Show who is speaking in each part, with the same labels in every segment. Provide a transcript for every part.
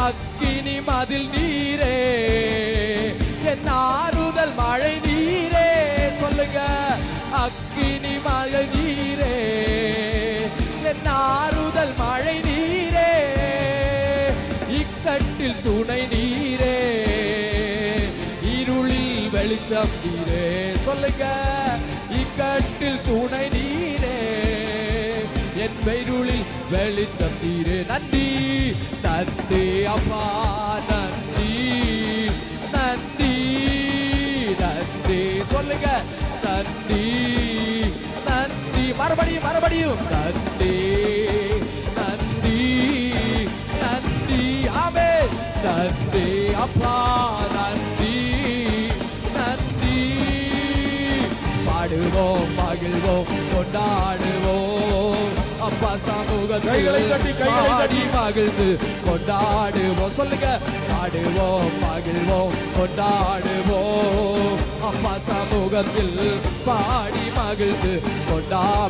Speaker 1: அக்கினி மதில் நீரே, என் ஆறுதல் மழை நீரே. சொல்லுங்க, அக்கினி மழை நீரே, என் ஆறுதல் மழை நீரே, இக்கட்டில் துணை நீரே, இருளில் வெளிச்சம் நீரே. சொல்லுங்க, இக்கட்டில் துணை நீரே, என் இருளில் வெளிச்சம் நீரே. நன்றி நன்றி அப்பா, நன்றி நன்றி நன்றி. சொல்லுங்க, நன்றி நன்றி. மறுபடியும் மறுபடியும் நன்றி நன்றி நன்றி. ஆமென். நன்றி அப்பா, நன்றி நன்றி. பாடுவோம், மகிழ்வோம், கொண்டாடுவோம் அப்பா சமூகத்தில். கைகளை தட்டி மகிழ்ந்து கொண்டாடுவோம். சொல்லுங்க, பாடுவோம், மகிழ்வோம், கொண்டாடுவோம் அப்பா சமூகத்தில். பாடி மகிழ்ந்து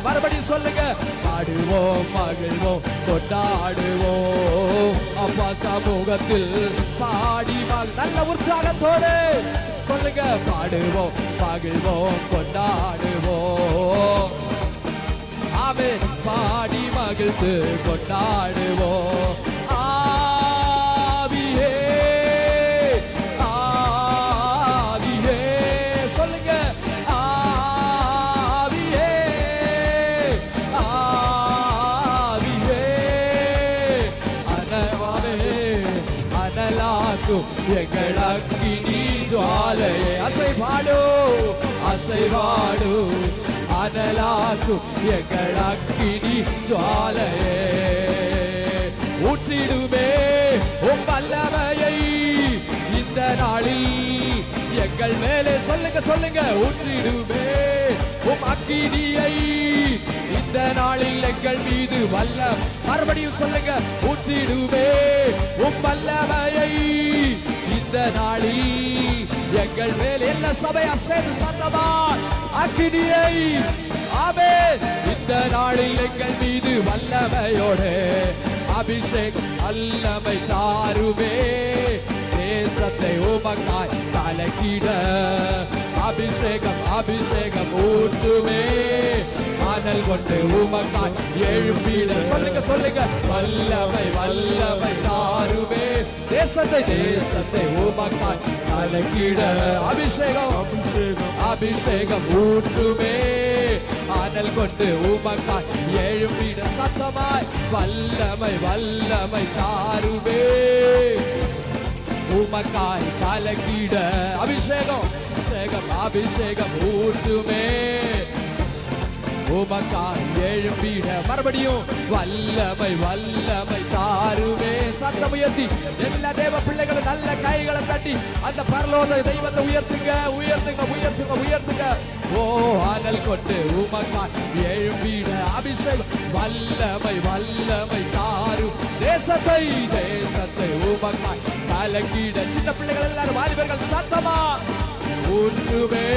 Speaker 1: மறுபடியும் சொல்லுங்க, பாடுவோம், மகிழ்வோம், கொண்டாடுவோம் அப்பா சமூகத்தில். பாடி நல்ல உற்சாகத்தோடு சொல்லுங்க, பாடுவோம், மகிழ்வோம், கொண்டாடுவோம். ஆமென். பாடி மகிழ்ந்து கொண்டாடுவோம். ஆவியே ஆவியே. சொல்லுங்க, ஆவியே ஆவியே. அனவாவே அனலாக்கும் எங்கள் அக்கினி ஜுவாலையே. அசைபாடு அசைபாடு அனலாக்கும் எங்கள் அக்கினி ஜுவாலையே. ஊற்றிடுமே உம் வல்லமையை இந்த நாளில் எங்கள் மேலே. சொல்லுங்க சொல்லுங்க, ஊற்றிடுமே உம் அக்கினியை இந்த நாளில் எங்கள் மீது. மறுபடியும் சொல்லுங்க, ஊற்றிடுமே உம் வல்லமையை இந்த நாளில் எங்கள் மேல். எல்லா சபையா சேர்ந்து சத்தமா அக்கினியை. ஆமென். இந்த நாளில் எங்கள் மீது வல்லமையோடு அபிஷேகம் வல்லமை தாருமே. தேசத்தை உமக்காய் கலக்கிட அபிஷேகம் அபிஷேகம் ஊற்றுமே. அனல் கொண்டு உமக்காய் எழுப்பிட. சொல்லுங்க சொல்லுங்க, வல்லமை வல்லமை தாருமே. தேசத்தை தேசத்தை உமக்காய் கலக்கிட அபிஷேகம் அபிஷேகம் அபிஷேகம் ஊற்றுமே. அனல் கொண்டு உமக்காய் எழுப்பிட. சத்தமாய் வல்லமை வல்லமை தாருமே. உமக்காய் கலக்கிட அபிஷேகம் அபிஷேகம் அபிஷேகம் ஊற்றுமே. உமக்காய் எழும்பிட. மறுபடியும் வல்லமை வல்லமை தாருமே. சத்தம் உயர்த்தி எல்லா தேவ பிள்ளைகளும் நல்ல கைகளை தட்டி அந்த பரலோக தெய்வத்தை உயர்த்துங்க உயர்த்துங்க உயர்த்துங்க உயர்த்துங்க. ஓ அனல் கொண்டு உமக்காய் எழும்பிட அபிஷேகம் வல்லமை வல்லமை தாரும். தேசத்தை தேசத்தை உமக்காய் கலக்கிட. சின்ன பிள்ளைகள் எல்லாரும் வாலிபர்கள் சத்தமா ஊற்றுமே.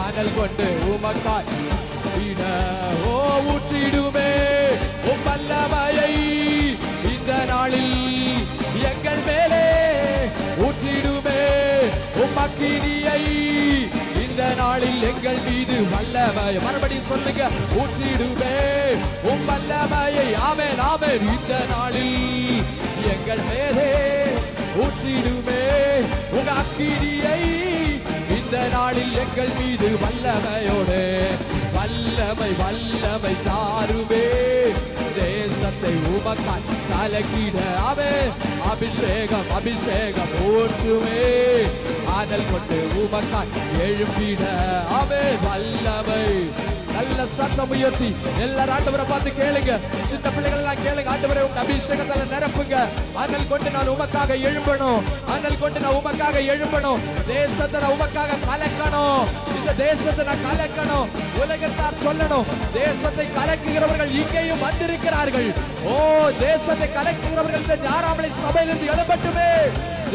Speaker 1: அனல் கொண்டு உமக்காய் ஓ ஊற்றிடுமே உம் வல்லமையை இந்த நாளில் எங்கள் மேலே. ஊற்றிடுமே உம் அக்கினியை இந்த நாளில் எங்கள் மீது. வல்லமை மறுபடியும் சொல்லுங்க, ஊற்றிடுமே உம் வல்லமையை. ஆமென் ஆமென். இந்த நாளில் எங்கள் மேலே ஊற்றிடுமே உங்க அக்கினியை இந்த நாளில் எங்கள் மீது. வல்லமையோடு வல்லமை வல்லமை தாருமே. தேசத்தை உமக்காய் கலக்கிட அபிஷேகம் அபிஷேகம் ஊற்றுமே. அனல் கொண்டு உமக்காய் எழுப்பிட வல்லமை. நல்ல சத்தம் உயர்த்தி எல்லாரும் ஆண்டவரை பார்த்து கேளுங்க. சின்ன பிள்ளைகள் எல்லாம் கேளுங்க. ஆண்டவரை உங்க அபிஷேகத்தால நிரப்புங்க. அனல் கொண்டு நான் உமக்காக எழும்பணும். அனல் கொண்டு நான் உமக்காக எழும்பணும். தேசத்தை நான் உமக்காக கலக்கணும். இந்த தேசத்தை நான் கலக்கணும். உலகத்தார் சொல்லணும், தேசத்தை கலக்குகிறவர்கள் இங்கேயும் வந்திருக்கிறார்கள். ஓ தேசத்தை கலக்குகிறவர்கள் இந்த ஞாராமலை சபையிலிருந்து எழும்பட்டுமே.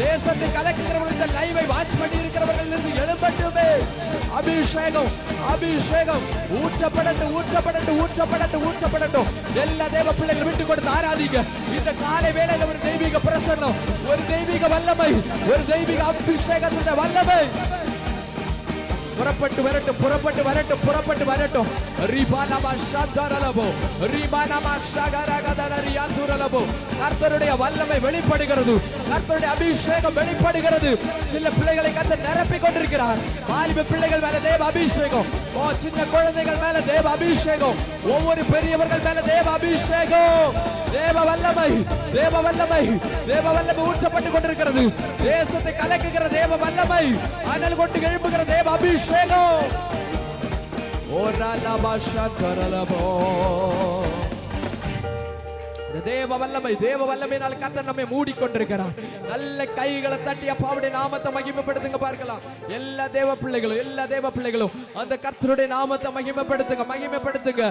Speaker 1: தேசத்தை கலக்குகிறவர்கள் இந்த லைவை வாட்ச் பண்ணி இருக்கிறவர்கள் இருந்து எழும்பட்டுமே. அபிஷேகம் அபிஷேகம் ஊற்றப்படட்டும் ஊற்றப்படட்டும் ஊற்றப்படட்டும் ஊற்றப்படட்டும். எல்லா தேவ பிள்ளைகள் விட்டு கொடுத்து ஆராதிங்க. இந்த காலை வேளையில ஒரு தெய்வீக தெய்வீக பிரசன்னம், ஒரு தெய்வீக வல்லமை, ஒரு தெய்வீக அபிஷேகத்தின் வல்லமை புறப்பட்டு வரட்டும், புறப்பட்டு வரட்டும், புறப்பட்டு வரட்டும். ரிபானமா ஷாதரலபோ, ரிபானமா ஷகரகதரியாந்துரலபோ. கர்த்தருடைய வல்லமை வெளிப்படுகிறது, கர்த்தருடைய அபிஷேகம் வெளிப்படுகிறது. சில பிள்ளைகளை கர்த்தர் நிரப்பிக் கொண்டிருக்கிறார். வாலிப பிள்ளைகள் மேல தேவ அபிஷேகம், சின்ன குழந்தைகள் மேல தேவ அபிஷேகம், ஒவ்வொரு பெரியவர்கள் மேல தேவ அபிஷேகம், தேவ வல்லமை, தேவ வல்லமை, தேவ வல்லமை ஊற்றப்பட்டு கொண்டிருக்கிறது. தேசத்தை கலக்குகிற தேவ வல்லமை, அனல் கொண்டு எழுப்புகிற தேவ அபிஷேகம். தேவ வல்லமை, தேவ வல்லமையினால் கர்த்தர் நம்மை மூடிக்கொண்டிருக்கிறார். நல்ல கைகளை தட்டி அப்பாவுடைய நாமத்தை மகிமைப்படுத்துங்க பார்க்கலாம். எல்லா தேவ பிள்ளைகளும், எல்லா தேவ பிள்ளைகளும் அந்த கர்த்தருடைய நாமத்தை மகிமைப்படுத்துங்க, மகிமைப்படுத்துங்க.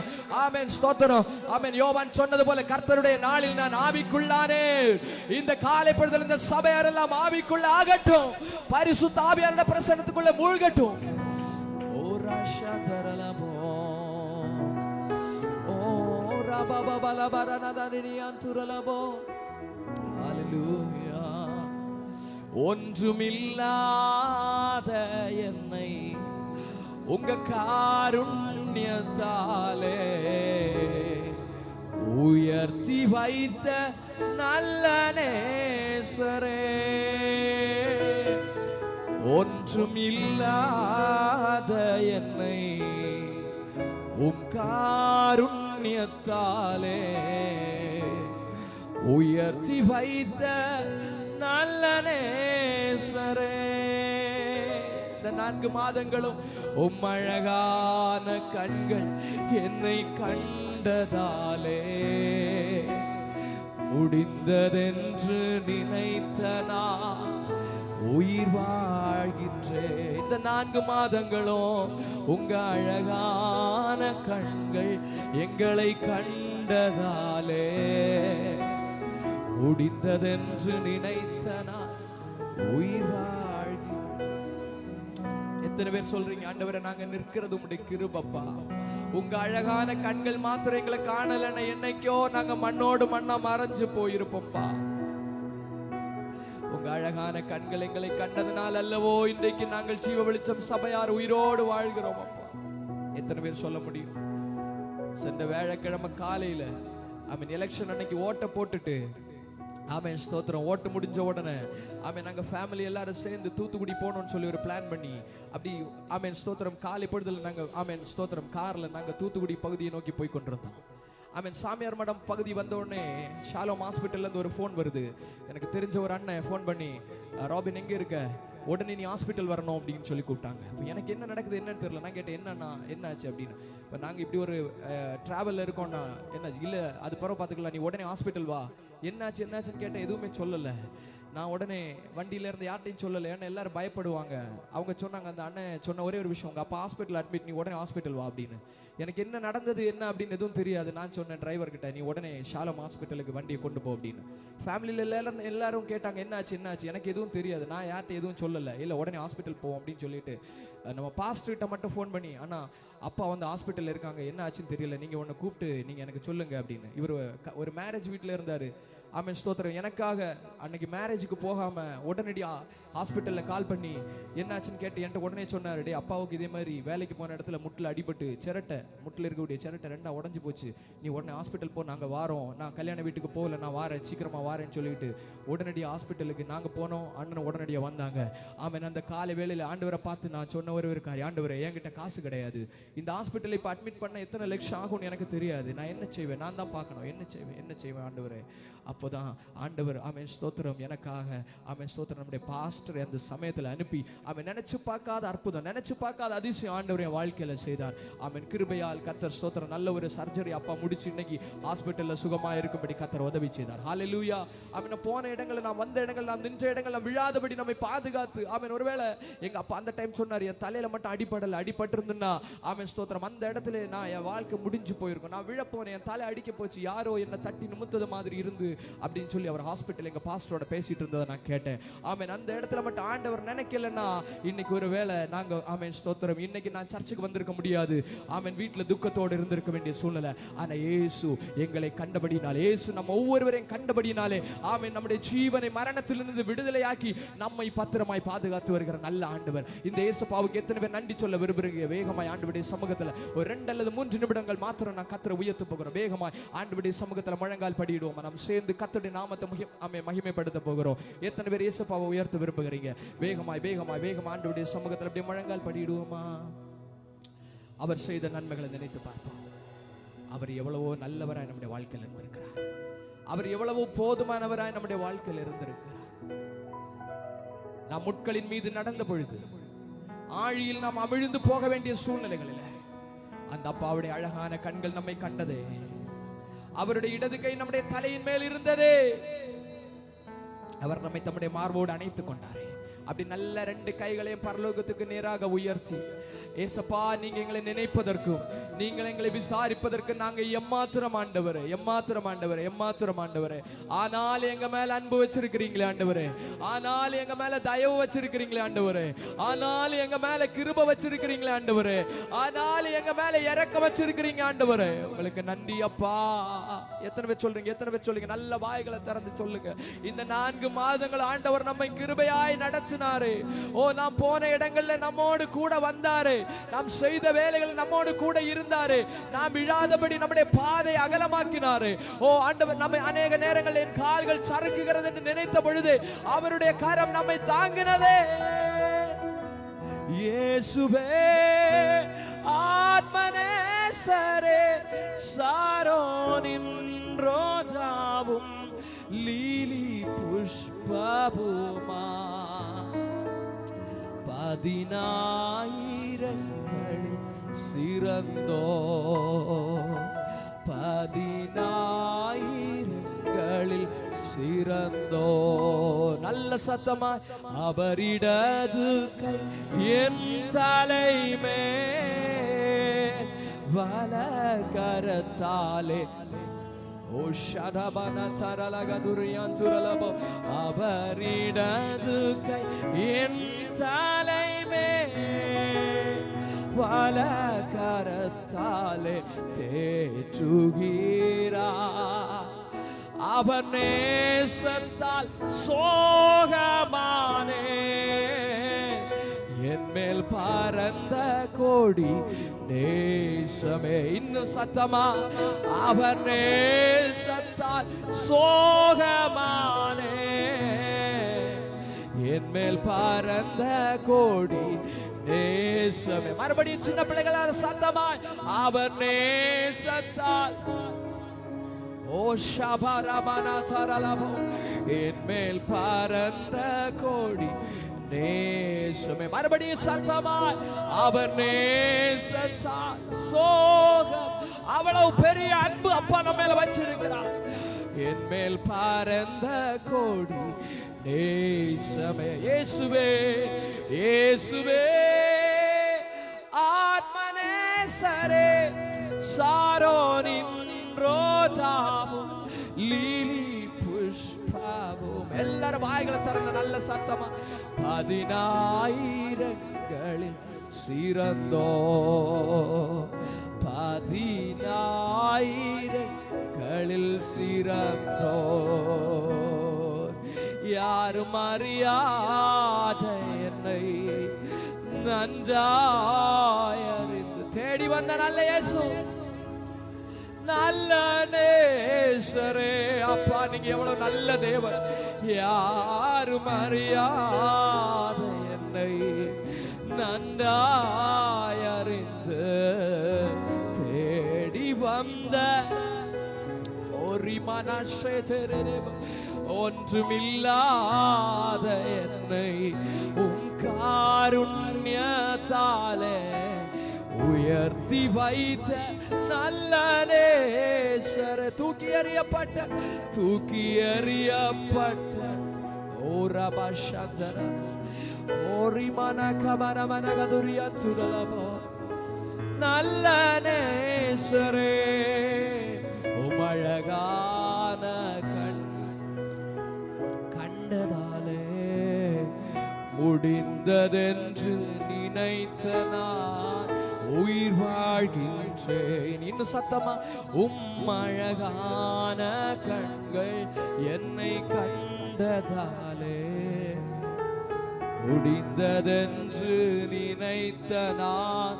Speaker 1: ஆமென், ஸ்தோத்திரம். ஆமென். யோவான் சொன்னது போல கர்த்தருடைய நாளில் நான் ஆவிக்குள்ளானே. இந்த காலை பொழுதில் இந்த சபையாரெல்லாம் ஆவிக்குள்ள ஆகட்டும், பரிசுத்த ஆவியானவருடைய பிரசன்னத்துக்குள்ள மூழ்கட்டும். ஓ ராஷா தரலபோ, ஒன்றுமில்லாத என்னை உங்க காருண்யத்தாலே உயர்த்தி வைத்த நல்ல நேசரே, ஒன்றுமில்லாத என்னை உம் காருண்யத்தாலே உயர்த்தி வைத்த நல்ல நேசரே. இந்த 4 மாதங்களும் உம் அழகான கண்கள் என்னை கண்டதாலே முடிந்ததென்று நினைத்த நான் உயிர் வாழ்கின்றேன். இந்த 4 மாதங்களும் உங்க அழகான கண்கள் எங்களை கண்டதாலே முடிந்ததென்று நினைத்த நான் உயிர் வாழ்கின்றேன். எத்தனை பேர் சொல்றீங்க, ஆண்டவரே நாங்க நிற்கிறது உம்முடைய கிருபைப்பா, உங்க அழகான கண்கள் மாத்திரம் எங்களை காணலன்னா என்னைக்கோ நாங்க மண்ணோடு மண்ணா மறைஞ்சு போயிருப்போம்ப்பா. உங்க அழகான கண்கள் எங்களை கண்டதனால் அல்லவோ இன்றைக்கு நாங்கள் ஜீவ வெளிச்சம் சபையார் உயிரோடு வாழ்கிறோம் அப்பா. எத்தனை பேர் சொல்ல முடியும்? சென்ற வியாழக்கிழமை காலையில ஆமென் எலெக்ஷன் அன்னைக்கு ஓட்ட போட்டுட்டு ஆமென் ஸ்தோத்திரம், ஓட்டு முடிஞ்ச உடனே ஆமென் நாங்க ஃபேமிலி எல்லாரும் சேர்ந்து தூத்துக்குடி போகணும்னு சொல்லி ஒரு பிளான் பண்ணி அப்படி ஆமென் ஸ்தோத்திரம் காலை பொழுதுல நாங்க ஆமென் ஸ்தோத்திரம் கார்ல நாங்க தூத்துக்குடி பகுதியை நோக்கி போய் கொண்டிருந்தோம். ஆமென் சாமியார் மடம் பகுதி வந்த உடனே ஷாலோம் ஹாஸ்பிட்டல்ல இருந்து ஒரு ஃபோன் வருது. எனக்கு தெரிஞ்ச ஒரு அண்ணன் ஃபோன் பண்ணி, ராபின் எங்க இருக்க, உடனே நீ ஹாஸ்பிட்டல் வரணும் அப்படின்னு சொல்லி கூப்பிட்டாங்க. இப்போ எனக்கு என்ன நடக்குது என்னன்னு தெரியல. நான் கேட்டேன், என்னண்ணா என்னாச்சு அப்படின்னு. இப்போ நாங்கள் இப்படி ஒரு ட்ராவலில் இருக்கோம்னா என்ன இல்லை அது பரவ பார்த்துக்கலாம், நீ உடனே ஹாஸ்பிட்டல் வா. என்னாச்சுன்னு கேட்டேன், எதுவுமே சொல்லலை. நான் உடனே வண்டியில இருந்து யார்ட்டையும் சொல்லலை, ஏன்னா எல்லாரும் பயப்படுவாங்க. அவங்க சொன்னாங்க, அந்த அண்ணன் சொன்ன ஒரே ஒரு விஷயம், உங்க அப்பா ஹாஸ்பிட்டல் அட்மிட், நீ உடனே ஹாஸ்பிட்டல் வா அப்படின்னு. எனக்கு என்ன நடந்தது என்ன அப்படின்னு எதுவும் தெரியாது. நான் சொன்னேன் டிரைவர்கிட்ட, நீ உடனே ஷாலம் ஹாஸ்பிட்டலுக்கு வண்டியை கொண்டு போ அப்படின்னு. ஃபேமிலியில் எல்லாரும் கேட்டாங்க, என்னாச்சு. எனக்கு எதுவும் தெரியாது, நான் யார்கிட்ட எதுவும் சொல்லலை. இல்லை உடனே ஹாஸ்பிட்டல் போவோம் அப்படின்னு சொல்லிட்டு நம்ம பாஸ்டர்கிட்ட மட்டும் ஃபோன் பண்ணி, ஆனால் அப்பா வந்து ஹாஸ்பிட்டலில் இருக்காங்க, என்ன ஆச்சுன்னு தெரியல, நீங்கள் ஒன்று கூப்பிட்டு நீங்கள் எனக்கு சொல்லுங்க அப்படின்னு. இவர் ஒரு மேரேஜ் வீட்டில் இருந்தார். ஆமென் ஸ்தோத்திரம். எனக்காக அன்னைக்கு மேரேஜுக்கு போகாம உடனடியா ஹாஸ்பிட்டல்ல கால் பண்ணி என்னாச்சுன்னு கேட்டு என்கிட்ட உடனே சொன்னாரு, டே அப்பாவுக்கு இதே மாதிரி வேலைக்கு போன இடத்துல முட்டில் அடிபட்டு முட்டில் இருக்கக்கூடிய சிரட்டை 2 உடஞ்சு போச்சு, நீ உடனே ஹாஸ்பிட்டல் போ, நாங்கள் வாரோம், நான் கல்யாண வீட்டுக்கு போகல, நான் வாரேன், சீக்கிரமா வாரேன்னு சொல்லிட்டு உடனடியாக ஹாஸ்பிட்டலுக்கு நாங்கள் போனோம். அண்ணன் உடனடியாக வந்தாங்க. ஆமென். அந்த காலை வேளையில் ஆண்டவரை பார்த்து நான் சொன்ன ஒரு காரியம், ஆண்டவரை என்கிட்ட காசு கிடையாது, இந்த ஹாஸ்பிட்டலில் இப்போ அட்மிட் பண்ண எத்தனை லட்சம் ஆகும்னு எனக்கு தெரியாது, நான் என்ன செய்வேன், நான் தான் பார்க்கணும், என்ன செய்வேன் ஆண்டவரே. அப்போதான் ஆண்டவர் ஆமென் ஸ்தோத்திரம் எனக்காக ஆமென் ஸ்தோத்திரம் நம்முடைய பாஸ்டர் அந்த சமயத்தில் அனுப்பி ஆமென் நினைச்சு பார்க்காத அற்புதம், நினைச்சு பார்க்காத அதிசயம் ஆண்டவர் என் வாழ்க்கையில செய்தார். ஆமென் கிருபையால் கர்த்தர் ஸ்தோத்திரம் நல்ல ஒரு சர்ஜரி அப்பா முடிச்சு இன்னைக்கு ஹாஸ்பிட்டல்ல சுகமா இருக்கும்படி கர்த்தர் உதவி செய்தார். ஹல்லேலூயா. ஆமென். போன இடங்கள், நாம் வந்த இடங்கள், நாம் நின்ற இடங்கள் நாம் விழாதபடி நம்மை பாதுகாத்து ஆமென். ஒருவேளை எங்க அப்பா அந்த டைம் சொன்னார், என் தலையில மட்டும் அடிபட்டு இருந்துன்னா ஆமென் ஸ்தோத்திரம் அந்த இடத்துல நான் என் வாழ்க்கை முடிஞ்சு போயிருக்கும், நான் விழ போனேன், என் தலை அடிக்க போச்சு, யாரோ என்னை தட்டி நிமித்தது மாதிரி இருந்து அப்படின்னு சொல்லி அவர் ஹாஸ்பிட்டல் எங்க பாஸ்டரோட பேசிட்டு இருந்ததை நான் கேட்டேன். ஆமென். அந்த இடத்துல மட்டும் ஆண்டவர் நினைக்கலன்னா இன்னைக்கு ஒரு வேளை நாங்க ஆமென் ஸ்தோத்திரம் இன்னைக்கு நான் சர்ச்சுக்கு வந்திருக்க முடியாது. ஆமென். வீட்டுல துக்கத்தோடு இருந்திருக்க வேண்டிய சூழ்நிலை. ஆனா இயேசு எங்களை கண்டபடினாலே, இயேசு நம்ம ஒவ்வொருவரையும் கண்டபடினாலே, ஆமென், நம்முடைய ஜீவனை மரணத்திலிருந்து விடுதலையாக்கி நம்மை பத்திரமாய் பாதுகாத்து வருகிற நல்ல ஆண்டவர். இந்த இயேசுவுக்கு எத்தனை பேர் நன்றி சொல்ல விரும்புறீங்க? வேகமாய் ஆண்டவருடைய சமூகத்துல ஒரு 2 அல்லது 3 நிமிடங்கள் மாத்திரம் நான் கர்த்தரை உயர்த்த போகிறோம். வேகமாய் ஆண்டவருடைய சமூகத்துல முழங்கால் படியிடுவோம். நாம் சேர்ந்து கர்த்தருடைய நாமத்தை மகிமைப்படுத்த போகிறோம். எத்தனை பேர் இயேசுவை உயர்த்த விரும்புகிறீங்க? வேகமாய் வேகமாய் வேகமாய் ஆண்டவருடைய சமூகத்துல அப்படியே முழங்கால் படியிடுவோமா? அவர் செய்த நன்மைகளை நினைத்து பார்ப்போம். அவர் எவ்வளவோ நல்லவராய் நம்முடைய வாழ்க்கையில் இருந்திருக்கிறார். அவர் எவ்வளவோ போதுமானவராய் நம்முடைய வாழ்க்கையில் இருந்திருக்கிறார். நாம் முட்களின் மீது நடந்த பொழுது, ஆழியில் நாம் அமிழ்ந்து போக வேண்டிய சூழ்நிலைகளில் அந்த அப்பாவுடைய அழகான கண்கள் நம்மை கண்டதே. அவருடைய இடது கை நம்முடைய தலையின் மேல் இருந்ததே. அவர் நம்மை தம்முடைய மார்போடு அணைத்துக் கொண்டாரே. அப்படி நல்ல 2 கைகளையும் பரலோகத்துக்கு நேராக உயர்த்தி, ஏசப்பா, நீங்க எங்களை நினைப்பதற்கும் நீங்கள் எங்களை விசாரிப்பதற்கு நாங்க எம்மாத்திரம் ஆண்டவரே, எம்மாத்திரம் ஆண்டவரே, எம்மாத்திரம் ஆண்டவரே. ஆனால் எங்க மேல அன்பு வச்சிருக்கிறீங்களே ஆண்டவரே, ஆனால் எங்க மேல தயவு வச்சிருக்கிறீங்களே ஆண்டவரே, ஆனால் எங்க மேல கிருபை வச்சிருக்கிறீங்களே ஆண்டவரே, ஆனால் எங்க மேல இரக்கம் வச்சிருக்கிறீங்க ஆண்டவரே. உங்களுக்கு நன்றி அப்பா. எத்தனை பேர் சொல்றீங்க? எத்தனை பேர் சொல்றீங்க? நல்ல வாய்களை திறந்து சொல்லுங்க. இந்த 4 மாதங்கள் ஆண்டவர் நம்மை கிருபையாய் நடத்தினாரு. ஓ, நாம் போன இடங்கள்ல நம்மோடு கூட வந்தாரு. நாம் செய்த வேலைகள் நம்மோடு கூட இருந்தாரு. நாம் விழாதபடி நம்முடைய பாதை அகலமாக்கினாரு. ஓ ஆண்டவர், நம்மை அநேக நேரங்களில் என் கால்கள் சறுக்குகிறது என்று நினைத்த பொழுது அவருடைய கரம் நம்மை தாங்கினதே. இயேசுவே, ஆத்மநேசரே, சாரோனின் ரோஜாவும் லீலி புஷ்பபூமா, 10,000 சிறந்தோ, 10,000 சிறந்தோ. நல்ல சத்தமா, அவரிடது கை என் தலைமே, வலகரத்தாலே அவரிடது கை என் தலைமே, வலகரத்தாலே தேற்றுகிறா. அவர் நேசத்தால் சோகமானே, என் மேல் பறந்த கோடி நேசமே. இன்னும் சத்தமா, அவர் நேசத்தால் சோகமானே, என் மேல் பறந்த கோடி நேசமே. மறுபடியும் சின்ன பிள்ளைகளால் சத்தமாய், அவர் நேசத்தால், ஓ ஷபரமனா தரலபோ, என் மேல் பறந்த கோடி நேசமே. மறுபடியும் சத்தமாய், அவர் நேசத்தால் சோகம். அவ்வளவு பெரிய அன்பு அப்பா நம்ம மேல வச்சிருக்கிறார். என் மேல் பறந்த கோடி நேசமே. இயேசுவே, இயேசுவே, ஆத்மநேசரே, சாரோனின் ரோஜாவும் லீலி புஷ்பவும். எல்லாரும் வாய்களை திறந்த நல்ல சத்தமா, 10,000 சிறந்தோ, 10,000 சிறந்தோ. யாரும் அறியாத என்னை நன்றாய் அறிந்து தேடி வந்த நல்ல இயேசு, நல்ல நேசரே. அப்பா, நீங்க எவ்வளவு நல்ல தேவன். யாரும் அறியாத என்னை நன்றாய் அறிந்து தேடி வந்த ஒன்றுமில்லாத என்னை உம் காருண்யத்தாலே உயர்த்தி வைத்த நல்ல நேசர. தூக்கி எறியப்பட்ட ஓரபஷந்தர ஓரிமன கமரமனகதுரிய சுரலபோ. நல்ல நேசரே, உமழகான கண்கள் கண்டதாலே முடிந்ததென்று நினைத்த நான் உயிர் வாழ்கின்றேன். இன்னும் சத்தமா, அழகான கண்கள் என்னை கண்டதாலே முடிந்ததென்று நினைத்த நான்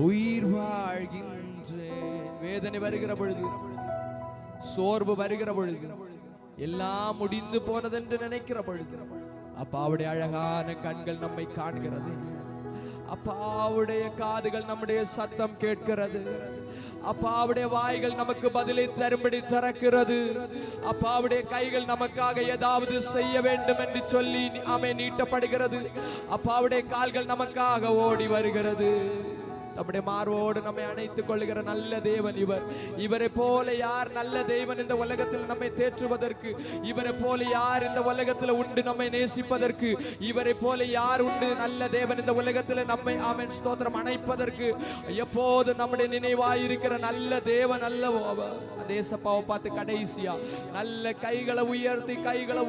Speaker 1: உயிர் வாழ்கின்றேன். வேதனை வருகிற பொழுது, சோர்வு வருகிற பொழுது, எல்லாம் முடிந்து போனதென்று நினைக்கிற பொழுது அப்பாவுடைய அழகான கண்கள் நம்மை காண்கிறது. அப்பாவுடைய காதுகள் நம்முடைய சத்தம் கேட்கிறது. அப்பாவுடைய வாய்கள் நமக்கு பதிலை தரும்படி திறக்கிறது. அப்பாவுடைய கைகள் நமக்காக ஏதாவது செய்ய வேண்டும் என்று சொல்லி நீட்டப்படுகிறது. அப்பாவுடைய கால்கள் நமக்காக ஓடி வருகிறது. நம்முடைய மார்போடு நம்மை அணைத்துக் கொள்ளுகிற நல்ல தேவன் இவர். இவரை போல யார் நல்ல தேவன் இந்த உலகத்தில் நம்மை தேற்றுவதற்கு? இவரை போல யார் இந்த உலகத்தில் உண்டு நம்மை நேசிப்பதற்கு? இவரை போல யார் உண்டு நல்ல தேவன் இந்த உலகத்தில் நம்மை ஆமென் ஸ்தோத்திரம் அணைப்பதற்கு? எப்போது நம்முடைய நினைவாயிருக்கிற நல்ல தேவன் அல்லவோ அவர். தேசப்பாவை பார்த்து கடைசியா நல்ல கைகளை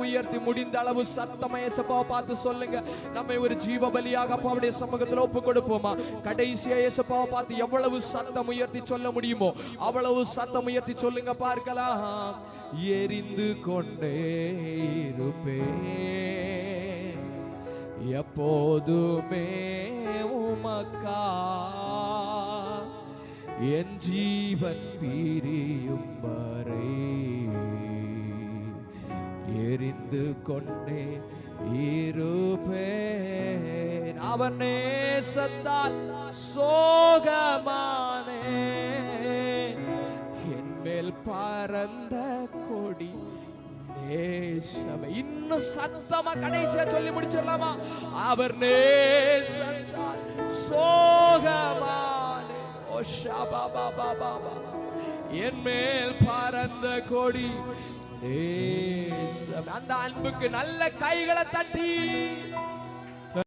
Speaker 1: உயர்த்தி முடிந்த அளவு சத்தமா ஏசப்பாவை பார்த்து சொல்லுங்க, நம்மை ஒரு ஜீவ பலியாக அப்பாவுடைய சமூகத்தில் ஒப்பு கொடுப்போமா? கடைசியா ஏசப்பாவை பார்த்து எவ்வளவு சத்தம் உயர்த்தி சொல்ல முடியுமோ அவ்வளவு சத்தம் உயர்த்தி சொல்லுங்க பார்க்கலாம். எரிந்து கொண்டே இருப்பேன் எப்போதுமே உமக்கா, என் ஜீவன் பிரியும் வரை எரிந்து கொண்டே இருப்பேன். அவர் நேசத்தால் சோகமானே, என் மேல் பறந்த கொடி நேசம். இன்னும் சத்தமா கடைசியா சொல்லி முடிச்சிடலாமா? அவர் நேசத்தால் சோகமானே, ஓ ஷாபா பாபா பாபா, என் மேல் பறந்த கொடி நேசம். அந்த அன்புக்கு நல்ல கைகளை தட்டி